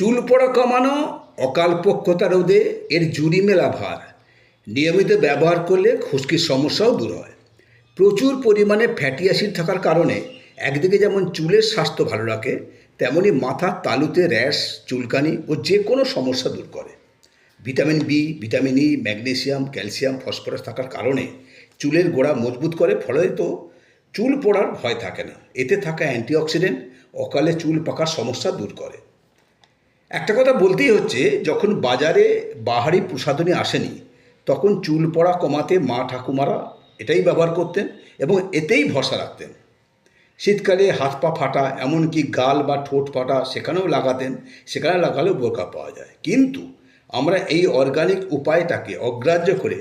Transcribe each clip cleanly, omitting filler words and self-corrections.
চুল পড়া কমানো, অকালপক্বতা রোধে এর জুড়ি মেলা ভার। নিয়মিত ব্যবহার করলে খুশকির সমস্যাও দূর হয়। প্রচুর পরিমাণে ফ্যাটি অ্যাসিড থাকার কারণে একদিকে যেমন চুলের স্বাস্থ্য ভালো রাখে, তেমনি মাথার তালুতে র্যাশ, চুলকানি ও যে কোনো সমস্যা দূর করে। Vitamin B, vitamin E, magnesium, calcium, phosphorus থাকার কারণে চুলের গোড়া মজবুত করে, ফলে তো চুল পড়ার ভয় থাকে না। এতে থাকা অ্যান্টিঅক্সিডেন্ট অকালে চুল পাকার সমস্যা দূর করে। একটা কথা বলতেই হচ্ছে, যখন বাজারে বাহারি প্রসাধনী আসেনি, তখন চুল পড়া কমাতে মা ঠাকুমারা এটাই ব্যবহার করতেন এবং এতেই ভরসা রাখতেন। শীতকালে হাত পা ফাটা, এমনকি গাল বা ঠোঁট ফাটা, সেখানেও লাগাতেন। সেখানে লাগালেও উপকার পাওয়া যায়। কিন্তু আমরা এই অর্গানিক উপায়টাকে অগ্রাহ্য করে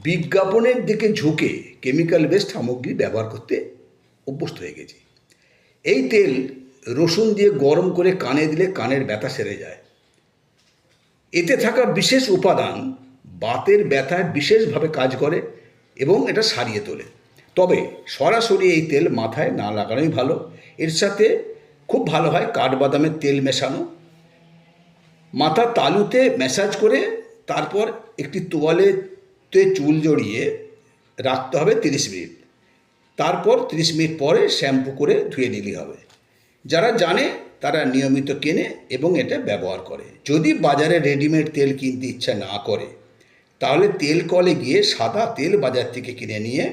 বিজ্ঞাপনের দিকে ঝুঁকে কেমিক্যাল বেসড সামগ্রী ব্যবহার করতে অভ্যস্ত হয়ে গেছি। এই তেল রসুন দিয়ে গরম করে কানে দিলে কানের ব্যথা সেরে যায়। এতে থাকা বিশেষ উপাদান বাতের ব্যথায় বিশেষভাবে কাজ করে এবং এটা সারিয়ে তোলে। তবে সরাসরি এই তেল মাথায় না লাগানোই ভালো। এর সাথে খুব ভালো হয় কাঠবাদামের তেল মেশানো। মাথার তালুতে ম্যাসাজ করে তারপর একটি তোয়ালেতে চুল জড়িয়ে রাখতে হবে 30 মিনিট। তারপর 30 মিনিট পরে শ্যাম্পু করে ধুয়ে নিলেই হবে। যারা জানে তারা নিয়মিত কেনে এবং এটা ব্যবহার করে। যদি বাজারে রেডিমেড তেল কিনতে ইচ্ছা না করে, তাহলে তেল কলে গিয়ে সাদা তেল বাজার থেকে কিনে নিয়ে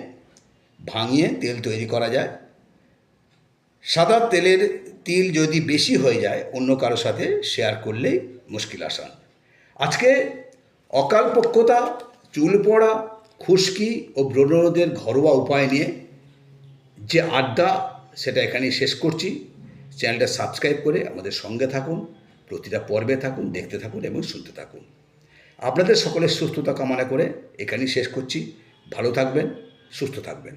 ভাঙিয়ে তেল তৈরি করা যায়। সাদা তেলের তিল যদি বেশি হয়ে যায়, অন্য কারোর সাথে শেয়ার করলেই মুশকিল আসান। আজকে অকালপক্বতা, চুল পড়া, খুশকি ও ব্রণরোধের ঘরোয়া উপায় নিয়ে যে আড্ডা, সেটা এখানেই শেষ করছি। চ্যানেলটা সাবস্ক্রাইব করে আমাদের সঙ্গে থাকুন, প্রতিটা পর্বে থাকুন, দেখতে থাকুন এবং শুনতে থাকুন। আপনাদের সকলের সুস্থতা কামনা করে এখানেই শেষ করছি। ভালো থাকবেন, সুস্থ থাকবেন।